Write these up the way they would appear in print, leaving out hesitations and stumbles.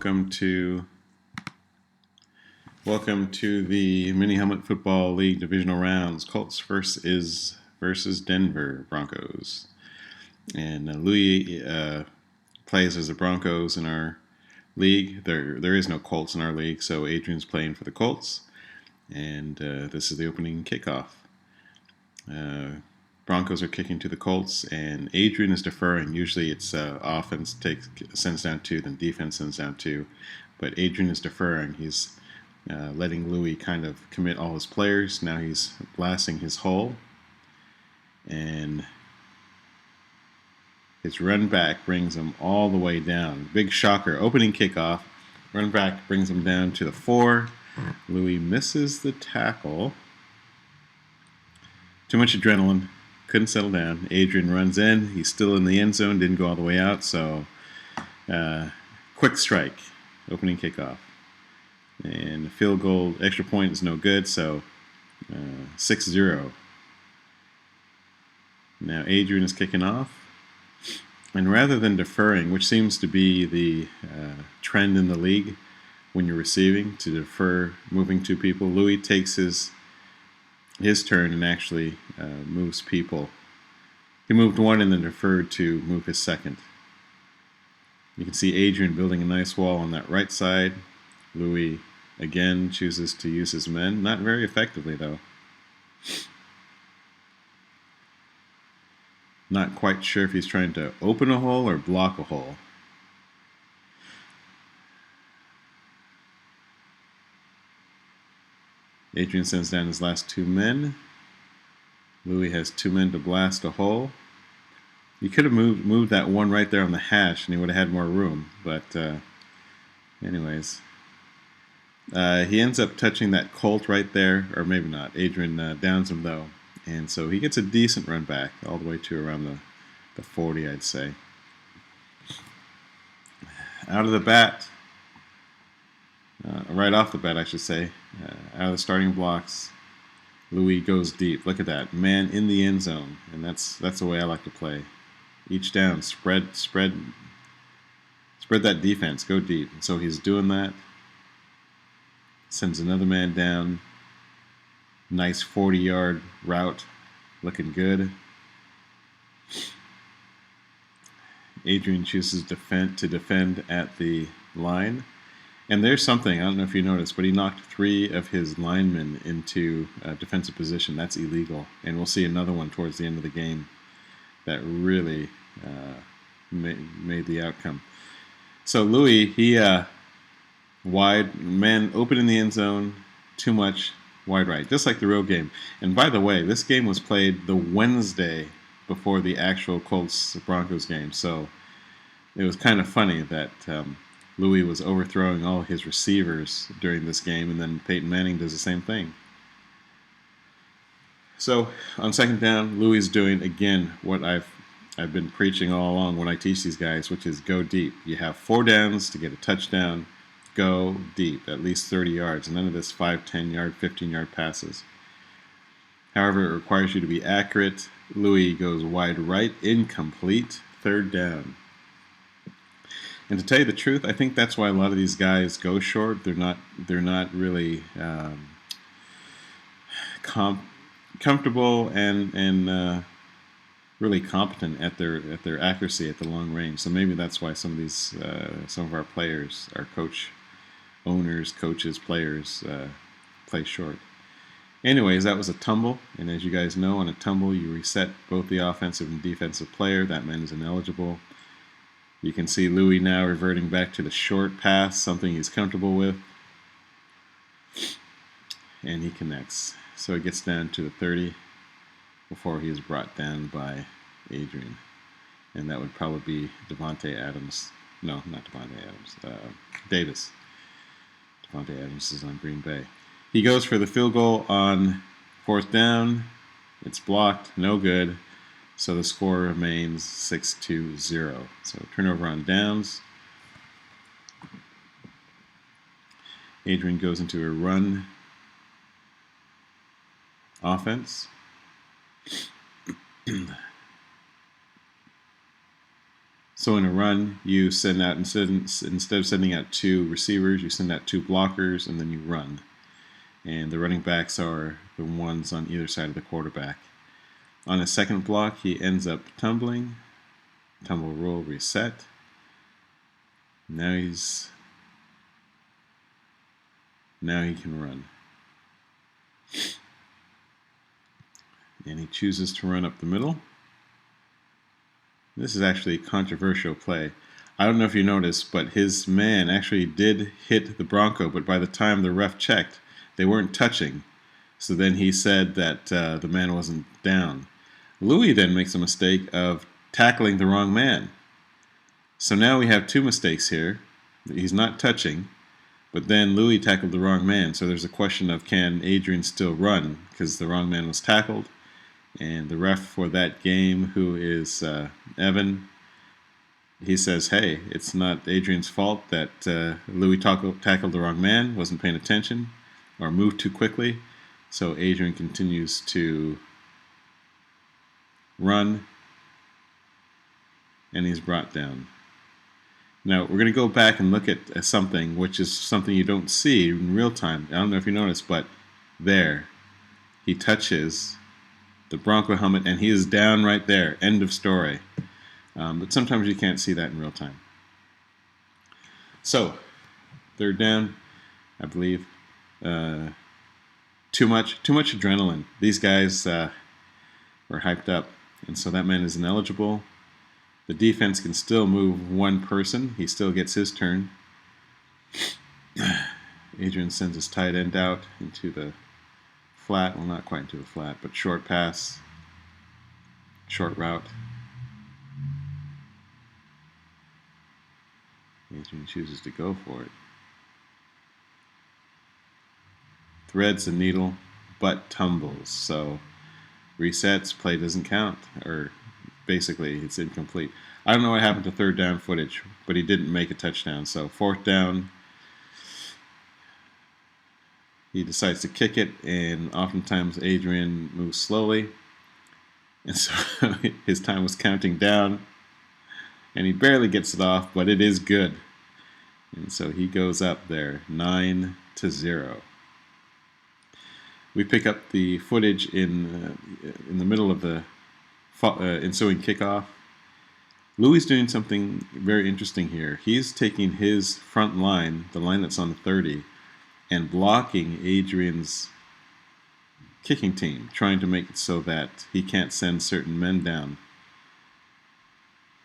Welcome to the MiniHelmet Football League divisional rounds. Colts versus Denver Broncos, and Louis plays as the Broncos in our league. There is no Colts in our league, so Adrian's playing for the Colts, and this is the opening kickoff. Broncos are kicking to the Colts, and Adrian is deferring. Usually it's offense sends down two, then defense sends down two. But Adrian is deferring. He's letting Louis kind of commit all his players. Now he's blasting his hole. And his run back brings him all the way down. Big shocker. Opening kickoff. Run back brings him down to the 4. Louis misses the tackle. Too much adrenaline. Couldn't settle down. Adrian runs in. He's still in the end zone. Didn't go all the way out. So, quick strike. Opening kickoff. And the field goal, extra point is no good. So, 6-0. Now Adrian is kicking off. And rather than deferring, which seems to be the trend in the league when you're receiving, to defer moving two people, Louis takes his turn and actually moves people. He moved one and then deferred to move his second. You can see Adrian building a nice wall on that right side. Louis again chooses to use his men. Not very effectively though. Not quite sure if he's trying to open a hole or block a hole. Adrian sends down his last 2 men. Louis has 2 men to blast a hole. He could have moved that one right there on the hash and he would have had more room. But anyways. He ends up touching that Colt right there. Or maybe not. Adrian downs him though. And so he gets a decent run back all the way to around the 40, I'd say. Out of the bat. Right off the bat, I should say, out of the starting blocks, Louis goes deep. Look at that, man in the end zone, and that's the way I like to play. Each down, spread that defense, go deep. And so he's doing that. Sends another man down. Nice 40-yard route, looking good. Adrian chooses to defend at the line. And there's something, I don't know if you noticed, but he knocked 3 of his linemen into defensive position. That's illegal. And we'll see another one towards the end of the game that really made the outcome. So Louis, he wide, man open in the end zone, too much, wide right, just like the real game. And by the way, this game was played the Wednesday before the actual Colts-Broncos game. So it was kind of funny that Louis was overthrowing all his receivers during this game, and then Peyton Manning does the same thing. So on second down, Louis is doing again what I've been preaching all along when I teach these guys, which is go deep. You have 4 downs to get a touchdown. Go deep, at least 30 yards. None of this 5, 10-yard, 15-yard passes. However, it requires you to be accurate. Louis goes wide right, incomplete, 3rd down. And to tell you the truth, I think that's why a lot of these guys go short. They're not really comfortable and really competent at their accuracy at the long range. So maybe that's why some of our players, our coaches, players play short. Anyways, that was a tumble, and as you guys know, on a tumble you reset both the offensive and defensive player. That man is ineligible. You can see Louis now reverting back to the short pass, something he's comfortable with. And he connects. So it gets down to the 30 before he is brought down by Adrian. And that would probably be Davante Adams. No, not Davante Adams. Davis. Davante Adams is on Green Bay. He goes for the field goal on 4th down. It's blocked. No good. So the score remains 6-0. So turnover on downs. Adrian goes into a run offense. So in a run, you send out, instead of sending out 2 receivers, you send out 2 blockers, and then you run. And the running backs are the ones on either side of the quarterback. On a second block, he ends up tumbling. Tumble roll, reset. Now he can run. And he chooses to run up the middle. This is actually a controversial play. I don't know if you noticed, but his man actually did hit the Bronco, but by the time the ref checked, they weren't touching. So then he said that the man wasn't down. Louis then makes a mistake of tackling the wrong man. So now we have 2 mistakes here. He's not touching, but then Louis tackled the wrong man. So there's a question of, can Adrian still run because the wrong man was tackled? And the ref for that game, who is Evan, he says, hey, it's not Adrian's fault that Louis tackled the wrong man, wasn't paying attention, or moved too quickly. So Adrian continues to run, and he's brought down. Now, we're going to go back and look at something, which is something you don't see in real time. I don't know if you noticed, but there, he touches the Bronco helmet, and he is down right there. End of story. But sometimes you can't see that in real time. So, third down, I believe. Too much adrenaline. These guys were hyped up, and so that man is ineligible. The defense can still move 1 person. He still gets his turn. Adrian sends his tight end out into the flat. Well, not quite into the flat, but short pass, short route. Adrian chooses to go for it. Threads the needle, but tumbles. So resets, play doesn't count, or basically it's incomplete. I don't know what happened to third down footage, but he didn't make a touchdown. So fourth down, he decides to kick it, and oftentimes Adrian moves slowly, and so his time was counting down, and he barely gets it off, but it is good. And so he goes up there, 9-0. We pick up the footage in the middle of the ensuing kickoff. Louis doing something very interesting here. He's taking his front line, the line that's on the 30, and blocking Adrian's kicking team, trying to make it so that he can't send certain men down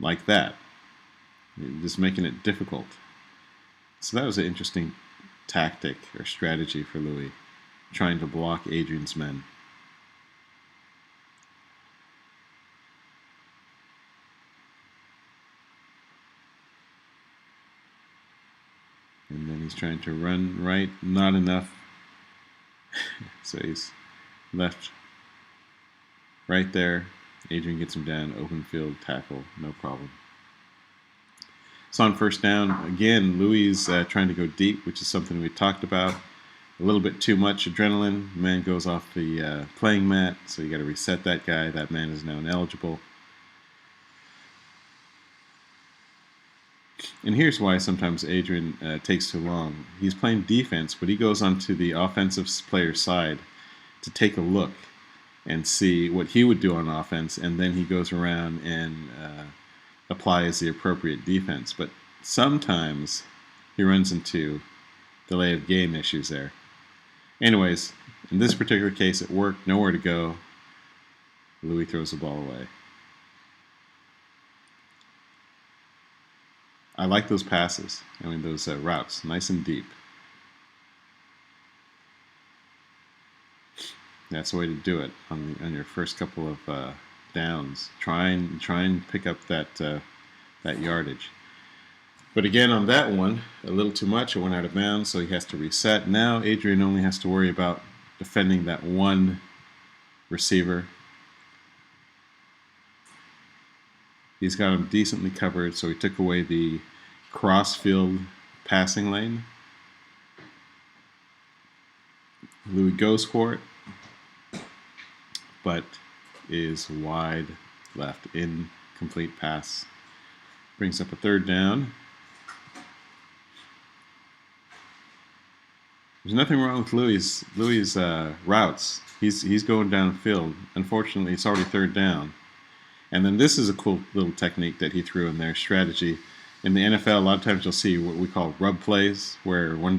like that, just making it difficult. So that was an interesting tactic or strategy for Louis, trying to block Adrian's men. And then he's trying to run right, not enough. So he's left right there. Adrian gets him down, open field tackle, no problem. So on first down, again, Louis is trying to go deep, which is something we talked about. A little bit too much adrenaline. Man goes off the playing mat, so you got to reset that guy. That man is now ineligible. And here's why sometimes Adrian takes too long. He's playing defense, but he goes onto the offensive player's side to take a look and see what he would do on offense, and then he goes around and applies the appropriate defense. But sometimes he runs into delay of game issues there. Anyways, in this particular case, it worked. Nowhere to go. Louis throws the ball away. I like those passes. I mean, those routes, nice and deep. That's the way to do it on your first couple of downs. Try and pick up that yardage. But again, on that one, a little too much. It went out of bounds, so he has to reset. Now Adrian only has to worry about defending that one receiver. He's got him decently covered, so he took away the cross-field passing lane. Louis goes for it, but is wide left. Incomplete pass. Brings up a third down. There's nothing wrong with Louis' routes. He's going downfield. Unfortunately, it's already third down. And then this is a cool little technique that he threw in there, strategy. In the NFL, a lot of times you'll see what we call rub plays, where one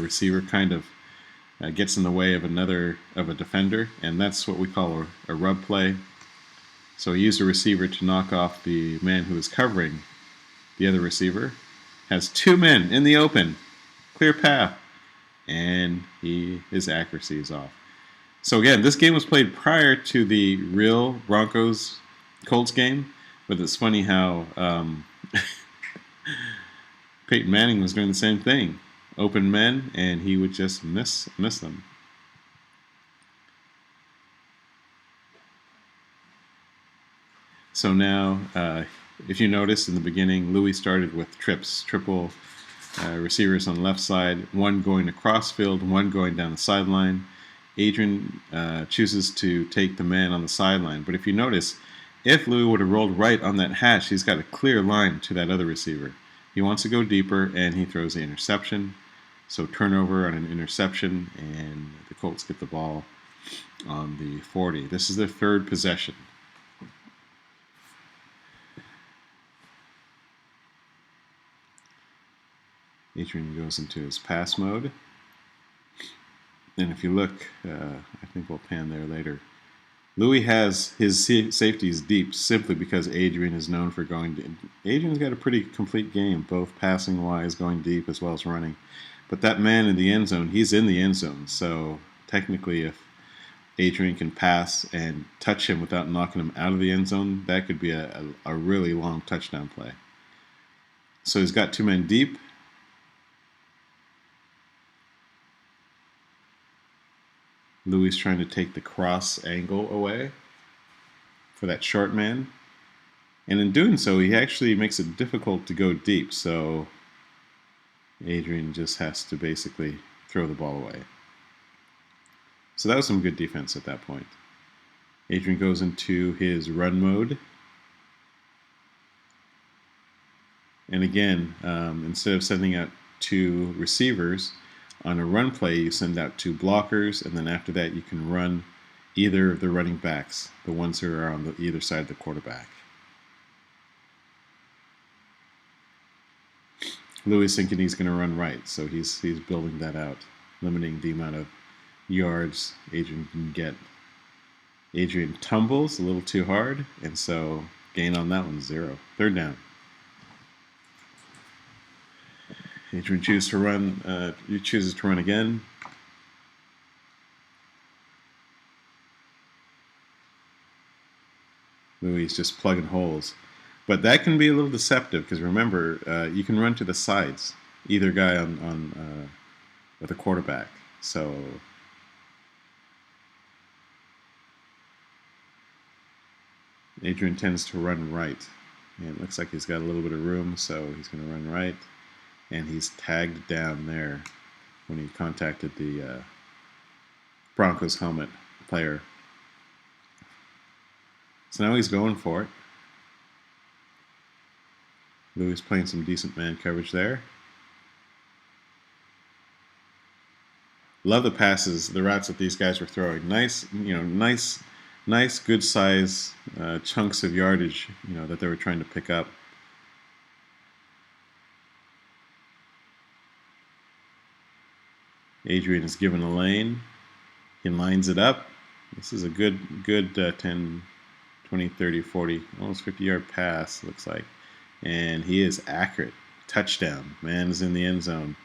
receiver kind of gets in the way of a defender, and that's what we call a rub play. So he used a receiver to knock off the man who was covering the other receiver. Has two men in the open, clear path, and his accuracy is off. So again, this game was played prior to the real Broncos-Colts game, but it's funny how Peyton Manning was doing the same thing. Open men, and he would just miss them. So now, if you notice in the beginning, Louis started with triple receivers on the left side, one going across field, one going down the sideline. Adrian chooses to take the man on the sideline. But if you notice, if Louis would have rolled right on that hash, he's got a clear line to that other receiver. He wants to go deeper, and he throws the interception. So turnover on an interception, and the Colts get the ball on the 40. This is their third possession. Adrian goes into his pass mode. And if you look, I think we'll pan there later. Louis has his safeties deep simply because Adrian is known for going deep. Adrian's got a pretty complete game, both passing-wise, going deep, as well as running. But that man in the end zone, he's in the end zone. So technically, if Adrian can pass and touch him without knocking him out of the end zone, that could be a really long touchdown play. So he's got two men deep. Louis trying to take the cross angle away for that short man. And in doing so, he actually makes it difficult to go deep. So Adrian just has to basically throw the ball away. So that was some good defense at that point. Adrian goes into his run mode. And again, instead of sending out two receivers, on a run play, you send out two blockers, and then after that, you can run either of the running backs, the ones who are on either side of the quarterback. Louis thinking he's going to run right, so he's building that out, limiting the amount of yards Adrian can get. Adrian tumbles a little too hard, and so gain on that one, 0. Third down. Adrian chooses to run again. Louis is just plugging holes. But that can be a little deceptive because remember, you can run to the sides, either guy with a quarterback. So Adrian tends to run right. And it looks like he's got a little bit of room, so he's going to run right. And he's tagged down there when he contacted the Broncos helmet player. So now he's going for it. Louis playing some decent man coverage there. Love the passes, the routes that these guys were throwing. Nice, nice, good size chunks of yardage, that they were trying to pick up. Adrian is given a lane. He lines it up. This is a good 10, 20, 30, 40, almost 50-yard pass, looks like. And he is accurate. Touchdown. Man is in the end zone.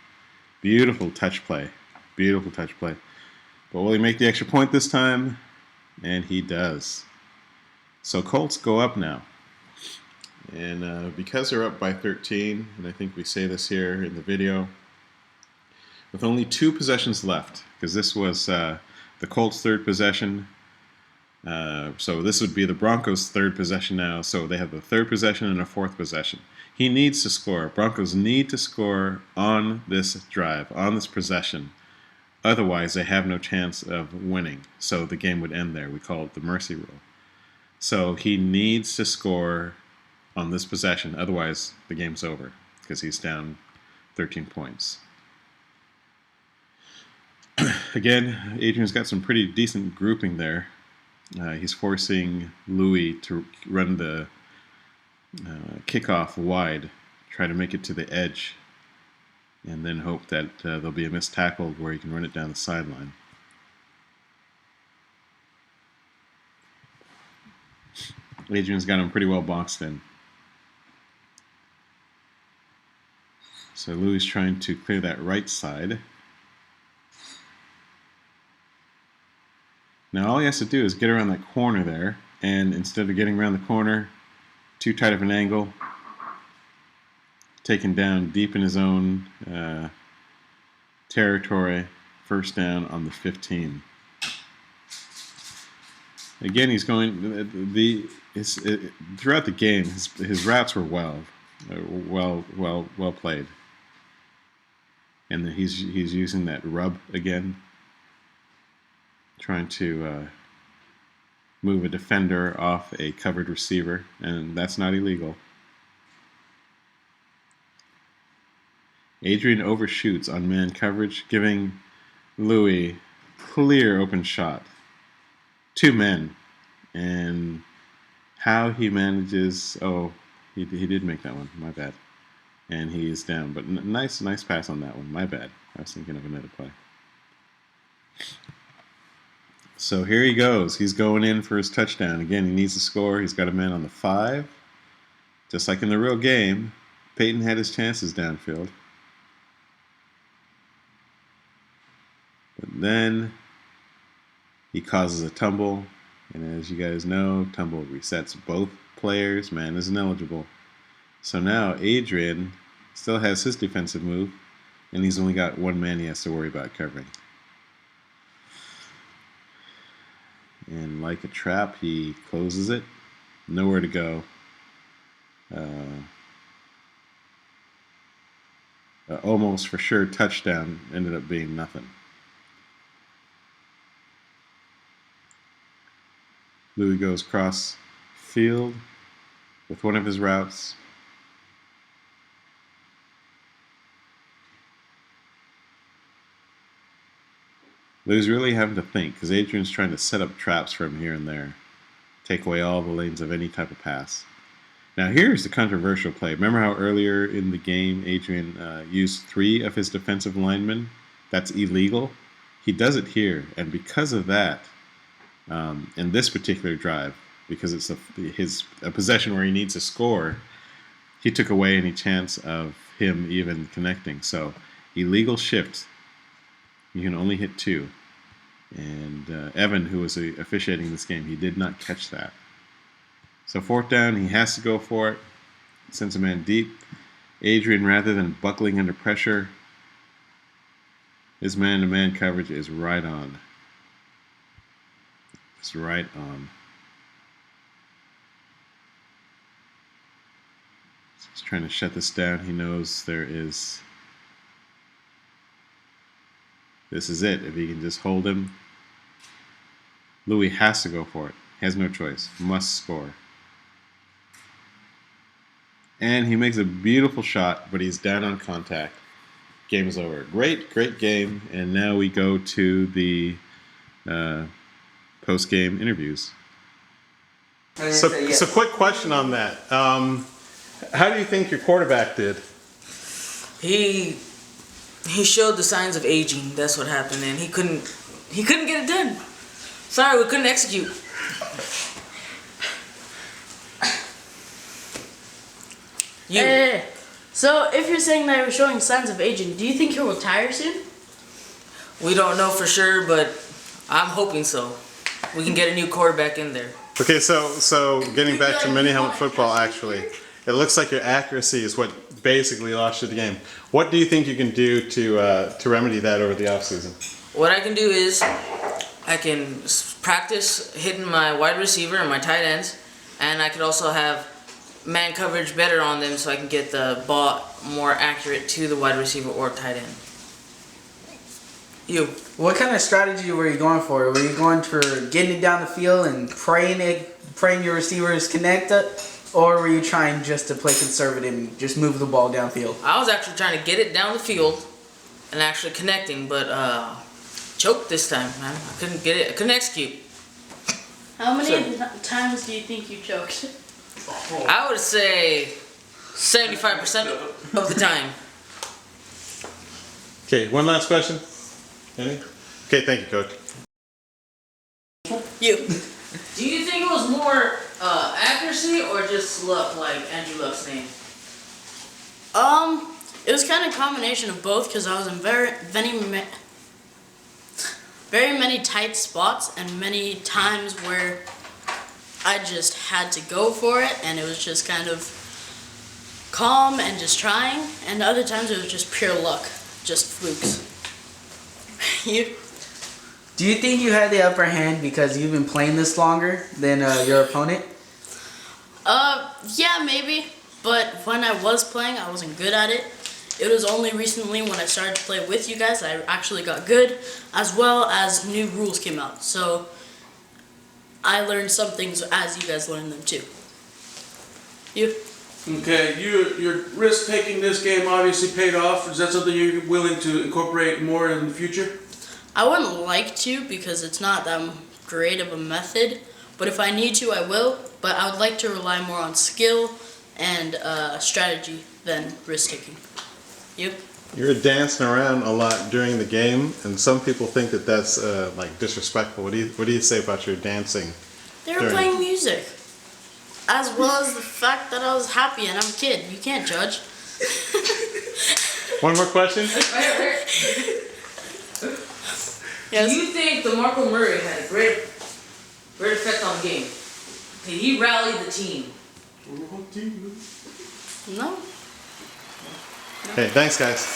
Beautiful touch play. Beautiful touch play. But will he make the extra point this time? And he does. So Colts go up now. And because they're up by 13, and I think we say this here in the video, with only 2 possessions left, because this was the Colts' third possession. So this would be the Broncos' third possession now. So they have the third possession and a fourth possession. He needs to score. Broncos need to score on this drive, on this possession. Otherwise, they have no chance of winning. So the game would end there. We call it the mercy rule. So he needs to score on this possession. Otherwise, the game's over because he's down 13 points. Again, Adrian's got some pretty decent grouping there. He's forcing Louis to run the kickoff wide, try to make it to the edge, and then hope that there'll be a missed tackle where he can run it down the sideline. Adrian's got him pretty well boxed in. So Louis trying to clear that right side. Now all he has to do is get around that corner there, and instead of getting around the corner too tight of an angle, taken down deep in his own territory, first down on the 15. Again, he's going throughout the game. His routes were well played, and he's using that rub again, trying to move a defender off a covered receiver, and that's not illegal. Adrian overshoots on man coverage, giving Louis clear open shot. 2 men, and how he manages, he did make that one, my bad, and he's down, but nice pass on that one, my bad, I was thinking of another play. So here he goes, he's going in for his touchdown. Again, he needs to score. He's got a man on the 5, just like in the real game. Peyton had his chances downfield, but then he causes a tumble, and as you guys know, tumble resets both players. Man is ineligible. So now Adrian still has his defensive move, and he's only got 1 man he has to worry about covering. And like a trap, he closes it. Nowhere to go. Almost for sure touchdown ended up being nothing. Louis goes cross field with one of his routes. Louis really having to think, because Adrian's trying to set up traps for him here and there, take away all the lanes of any type of pass. Now here's the controversial play. Remember how earlier in the game Adrian used 3 of his defensive linemen? That's illegal. He does it here, and because of that, in this particular drive, because it's a possession where he needs to score, he took away any chance of him even connecting. So illegal shift. You can only hit 2. And Evan, who was officiating this game, he did not catch that. So 4th down, he has to go for it. Sends a man deep. Adrian, rather than buckling under pressure, his man-to-man coverage is right on. It's right on. He's trying to shut this down. He knows this is it. If he can just hold him, Louis has to go for it. He has no choice. Must score. And he makes a beautiful shot, but he's down on contact. Game is over. Great game. And now we go to the post-game interviews. So quick question on that. How do you think your quarterback did? He showed the signs of aging. That's what happened, and he couldn't get it done. Sorry, we couldn't execute. Hey. So if you're saying that you're showing signs of aging, do you think he'll retire soon? We don't know for sure, but I'm hoping so. We can get a new quarterback in there. Okay, so getting back to MiniHelmet football, actually, it looks like your accuracy is what basically lost you the game. What do you think you can do to remedy that over the offseason? What I can do is I can practice hitting my wide receiver and my tight ends, and I could also have man coverage better on them so I can get the ball more accurate to the wide receiver or tight end. You. What kind of strategy were you going for? Were you going for getting it down the field and praying your receivers connect up? Or were you trying just to play conservative and just move the ball downfield? I was actually trying to get it down the field and actually connecting, but choked this time, man. I couldn't get it. I couldn't execute. How many times do you think you choked? I would say 75% of the time. Okay, one last question. Any? Okay, thank you, Coach. You. Do you think it was more accuracy or just luck, like Andrew Luck's name? It was kind of a combination of both because I was in very many tight spots and many times where I just had to go for it and it was just kind of calm and just trying, and other times it was just pure luck, just flukes. You? Do you think you had the upper hand because you've been playing this longer than your opponent? Yeah, maybe. But when I was playing, I wasn't good at it. It was only recently when I started to play with you guys I actually got good, as well as new rules came out. So I learned some things as you guys learned them too. You? Okay, your risk taking this game obviously paid off. Is that something you're willing to incorporate more in the future? I wouldn't like to because it's not that great of a method, but if I need to, I will. But I would like to rely more on skill and strategy than risk taking. You? You're dancing around a lot during the game, and some people think that that's like disrespectful. What do you say about your dancing? They were playing music, as well as the fact that I was happy and I'm a kid. You can't judge. One more question? Yes. Do you think DeMarco Murray had a great effect on the game? Did he rally the team? No. Okay, thanks guys.